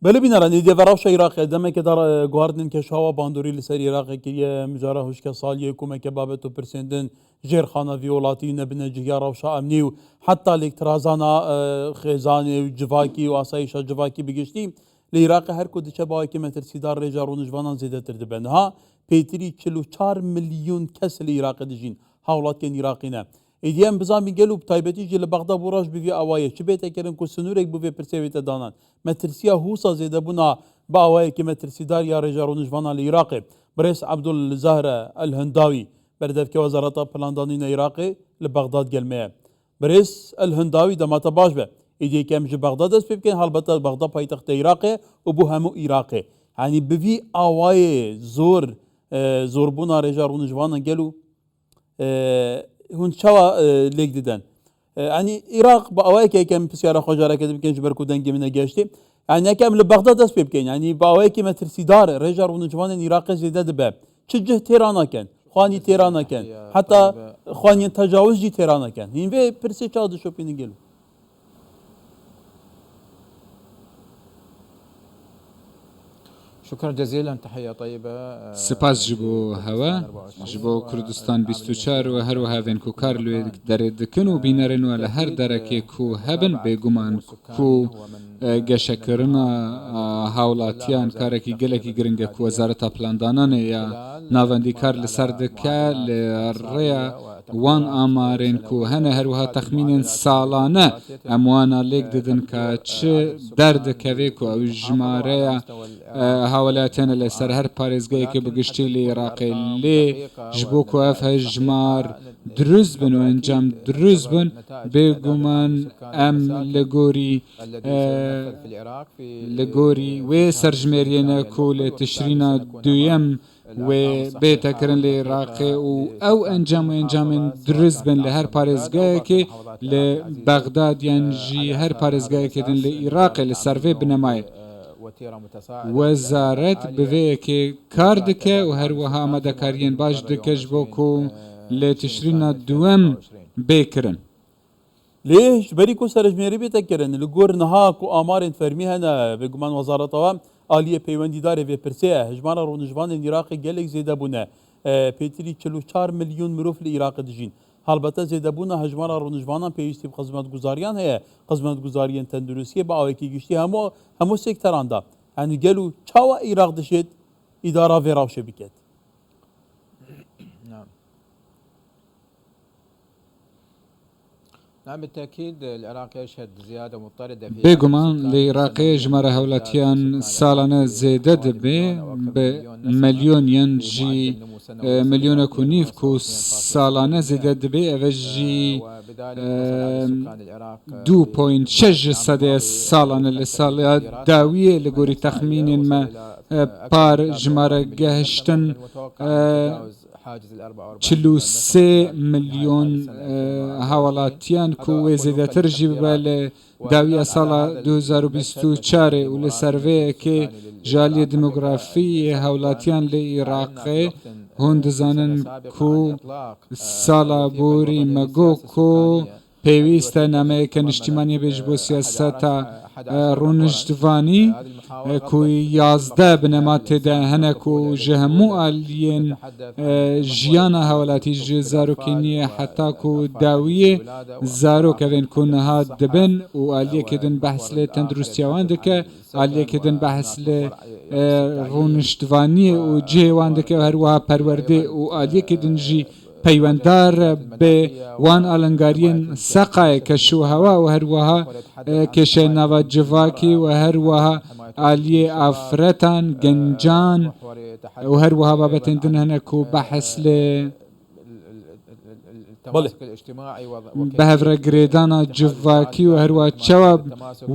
بله بینرانی دیوارش عراق دم که در گواردن که شوا باندوری لسر عراق که مجاره هوش که سالیه کومه که بابت و پرسندن جرخانه ویولاتی نبنه جهیا روشا امنی و حتی لکترازانا خیزان و جواکی و آسایش جواکی بگشتی لعراق هر کدی چه با که مترسیدار رجارون جوانان زیده ترد بنده ها پیتری 44 میلیون کس لعراق دجین حولات که عراقی نه ایدیم بزن میگلو بتایبتی جل بغداد براش بوی اوایه چه بیت کردن که سنورک بوی پرسیویت دانن مترسیا هوسا زیده بنا با اوایه که مترسیدار یا رجارون جوانان لعراق برئیس عبدالظاهر الهنداوی بردف که وزارت پلاندانین عراقی لبغداد گلمه برئیس الهنداوی دمات باش به ایدی که امج بغداد است بکن البته بغداد پایتخت عراقی و بو همو عراقی یعنی بوی اوایه زور بنا رجارون جوانان گلو هون شوا لیک دیدن یعنی عراق با اوایه که کم بسیار خوشاره که بکن جبر کودن که من گشتی یعنی کم لبغداد است بکن یعنی با اوایه که مترسیدار رجارون جوانان عراق زیده دبه چه جه تهران کن خوانی تهران کن حتی خوانی تجاوز جی تهران کن این به پرسی چه شو پینی گلو شكرا جزيلا تحية طيبة سپاس جبو هوا جبو كردستان 24 و هر و هاوین کو کارلو دردکن و بینرن و لهر درکی کو هبن بگمان کو گشکرنا هاولاتیان کارکی گلکی گرنگه کو وزارت پلاندانان یا ناوندی کار لسردکه لریا وان آمارین کو هنه هر وها تخمین سالانه اموانا لیک ددن که چه درد کوی کو او جماره هاولاتیان لسر هر پارێزگایە کە بگشتی لە عێراقی لێ ji bo ku ev hejmar dirûz bin û encam dirûz bin bêguman em li gorî wê serjmêriyê ku lê tişrîna duyem wê bêtekirin lê Iraqê û ew encamên dirûz bin li her parêzgayekê li Bexdad yan jî her parêzgayekê din li Iraqê li ser vê binemayê وزارت بویەکێ کار دکە و هەروەها ئامادەکاریان باش دکەش بۆ کو لێ تشرینە دووەم بێکردن ليش بريكو سرجميري بيتكرن لجور نهاك وآمار فرمي هنا بجمان وزارة طوام آلية بيوندي داري في برسيه هجمان رونجوان العراقي جالك زيدا بنا بيتري 44 مليون مروف العراق دجين البته زیده بونا هجمان رونجوانان پیوستی خدمت گزاریان هست خدمت گزاریان تندرستی با آوکی گشتی همو سکتران دا یعنی گلو چاوا عراق دشید اداره وراوشه بکد نعم بالتأكيد العراق يشهد زيادة مضطردة في بێگومان لە عێراقی ژمارە هەوڵاتیان ساڵانە زێدە دەبێ بە ملیۆنیان ژی ملیۆنە و نیف و ساڵانە زێدە دەبێ ئەوە ژی 2.6 سەدەیە ساڵانە لە ساڵیا داویە لە گۆری تەخمینێن مە پار ژمارە گەهشتن 43 ملیۆن هاوڵاتیان کو wê zêdetir jî bibe li dawiya sala 2024 û li serveyekê ji aliyê demografiyê hewlatiyan li Iraqê hûn dizanin ku sala borî me got ku pêwîst e nameyeke niştimaniyê bê ji bo siyaseta rûniştvanî ku 11 binematê de hene ku ji hemû aliyên jiyana hewlatî ji zarokîniyê heta ku dawiyê zarok evên ku niha dibin û aliyekê din behs lê tendurustiya wan dike aliyekê din behs lê rûniştvaniyê û cihê wan dike her wiha perwerdê û aliyekê din jî peywendar bê wan alengariyên seqayê keşû hewa û her wiha kêşeyên nava civakî û her wiha aliyê afretan gencan û her wiha babetên din hene ku behs lê بهevregirêdana civakî û her wiha çawa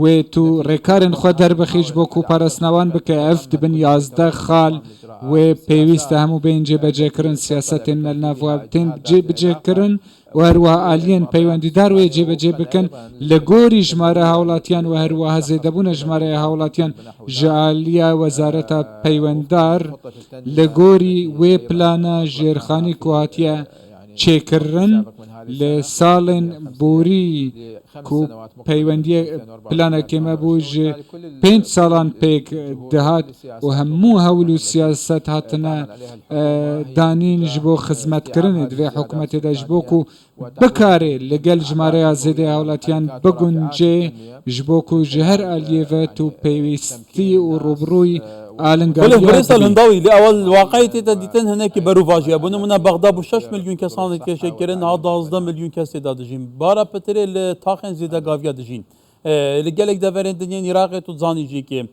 wê tu rêkarên xwe derbixîj bo ku parasnawan bike ev dibin 11 xal wê pêwîst e hemû bên cêbecekirin siyasetên melnav tên cêbecekirin û her wiha aliyên peywendîdar wê cêbecê bikin li gorî jmare hewlatiyan û her wiha zêdebûna jmareya hewlatiyan ji aliya wezareta peywendar li gorî wê plana jêrxanî ku hatiye چێکردن لە ساڵێن بۆری کو پەیوەندی پلانەکێمە بوو ژ 5 ساڵان پێک دەهات و هەموو هەول و سیاست هاتنە دانین ji بۆ خزمەتکردن دوێ حکوومەتێدا ji بۆ ku بکارێ لەگەل ژمارەیە زێدەی هاوڵاتیان بگونجێ ji بۆ ku ji her aliyê و پێویستی و ڕوبڕووی برسل هنداوی لأول واقعیت دیتن هناکی بروواجی ابونه منا بغداد 6 میلیون کسان کشکرین ها 12 میلیون کسی دادجین بارا پتری لتاخن زیده گاویا دجین لگلک دورن دنیا عراق تو زانی جی که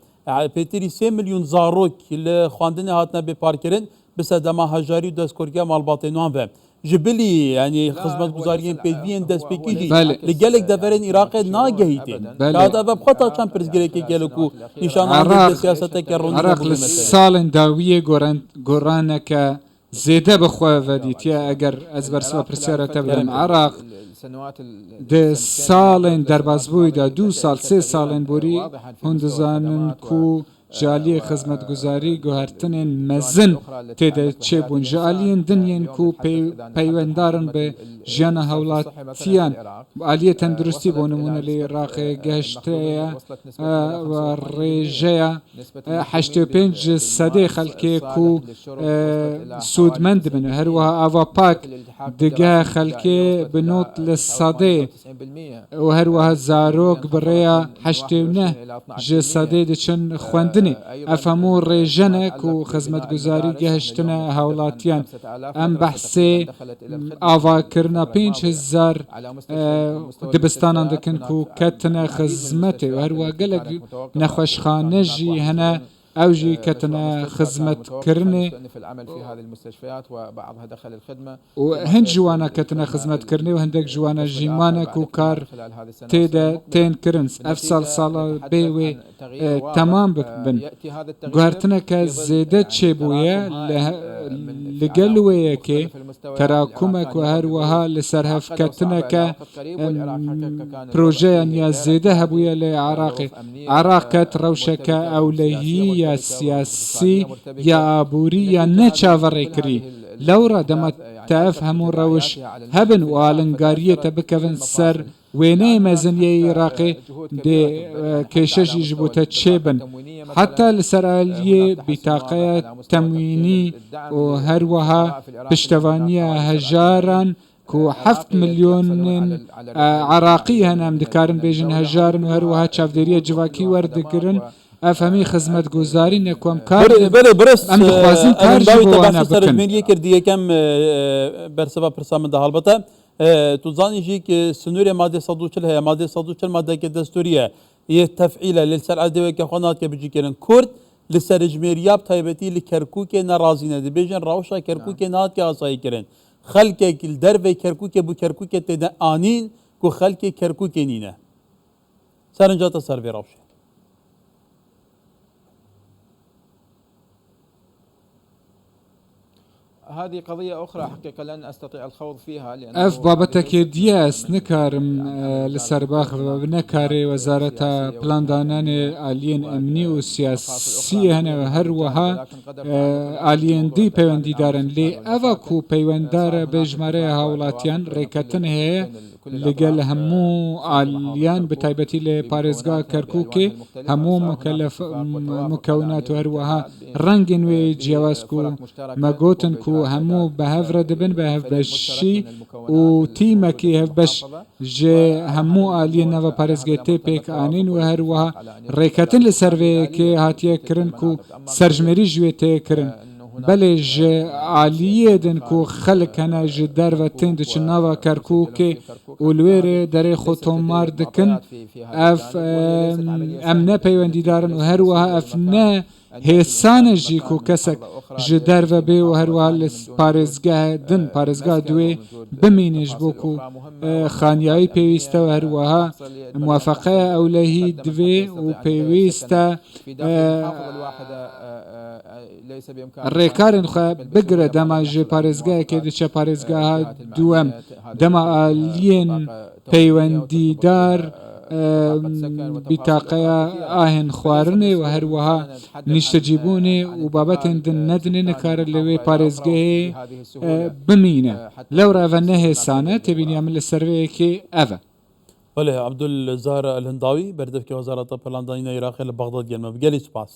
پتری 3 میلیون زاروک لخواندن هاتنا به پارکرین بس دما هجاری و دستکورگی مالباتینوان و جبلی یعنی خدمت گزارین پیوین دست پیکی لگلک دورن عراق ناگهیتین هذا بخطا چند پرزگری که گلکو نشان آمده سیاست که رون عراق لسالن داویه گورانه که زیده بخواه ودیتیا اگر از برسوا پرسیاره تبدیم عراق ده سالن دربازبوی ده 2 سال 3 سالن بوری هندزانن کو جالی خدمتگزاری گوهرتنین مزن تیده چه بون جالین دنین کو پیوندارن به جیان هولاتیان عالیه تندرستی بونمونه لی عراق گشته و ریجه 85 صده خلکه کو سودمند بن هر وها آوا پاک دگه خلکه بنوت لصده و هر وها زاروک بریا 89 جسده دچن خواندنی افهمو ریجنه کو خدمتگزاری گهشتنه هولاتیان ام بحثی آوا کرنا 5000 دبستانان دکن کو کتنه خدمت و هر وها گلک نخوشخانه جی هنه اوجي كتنا خدمت كرني في العمل في هذه المستشفيات وبعضها دخل الخدمه وهند جوانا كتنا خدمت كرني وهندك جوانا جيمانا كوكار تيدا تين كرنس افصل صاله بيوي تمام بن غارتنا كزيده تشيبويا لقلويه كي تراكمك وهر وها لسرهف كتنا ك بروجيا يا زيده هبويا لعراق عراق كت روشك اولهي یا سیاسی یا آبوری یا نچاوری کری لورا دما تعرف همون روش هبن و آلنگاریه تبکفن سر وینه مزنیه عراقی ده کششی جبوتا چیبن حتی لسر آلیه بطاقه تموینی و هر وها پشتوانی هجاران کو 7 میلیون عراقی هنم دکارن بیجن هجارن و هر وها چافدریه جواکی وردگرن افهمی خدمت گزاری نکوم کار برست ام دخوازین کار جوانا بکن میریه کردی یکم برسبا پرسام ده البته تو زانی جی که سنوری ماده 140 هي ماده 140 ماده که دستوریه یه تفعیله لسر عدوی که خونات که بجی کرن کرد لسر جمهوریاب تایبتی لکرکوک نرازی نده بیجن راوشا کرکوک نات که آسایی کرن خلق در و کرکوک بو کرکوک تده آنین کو خلق کرکوک نینه سرنجا تصر بی راوشا هذه قضية أخرى حقيقة لن أستطيع الخوض فيها لأن اف بابتك دياس نكارم لسرباخ نكاري وزارة بلان دانان آلين أمني وسياسي هنا هر وها آلين دي بيوندي دارن لي أفاكو بيوندار بجمارة هاولاتيان ريكتن هي لقل همو آليان بتايبتي لبارزگاه كركوكي همو مكونات هروها رنگن وي جيواسكو مگوتن كو همو بهفر دبن بهف بشي و تيمكي هف بش جي همو آليان و پارزگاه تي پيك آنين و هروها ريكتن لسروه كي هاتيه کرن كو سرجمري جوه تي کرن بله ج عالیه دن کو خلق هنه ج در و تند چ نوا کرکوک اولویر در خطومار دکن اف امنه پیوندی دارن و هر وها اف نه حسان جی کو کسک ج در و به و هر وها پارزگاه دن پارزگاه دوی بمینش بو کو خانیایی پیوسته و هر وها موافقه اولهی دوی و پیوسته ریکارن خو بگره دما ج پارزگاه که دچ پارزگاه دوم دما آلین پیوندی دار بطاقة آهن خوارنه و هروها نیشتجیبونه و بابتن دن ندن نکار لوی پارێزگەهێ بمینە لەو ڕاڤەنە هێسانە تێبینی ئەمە لە سەروەیەکی ئەڤە. بله عبدالزهر الهنداوی بردف که وزارت پلاندانی عراق لبغداد گلمه بگلی سپاس.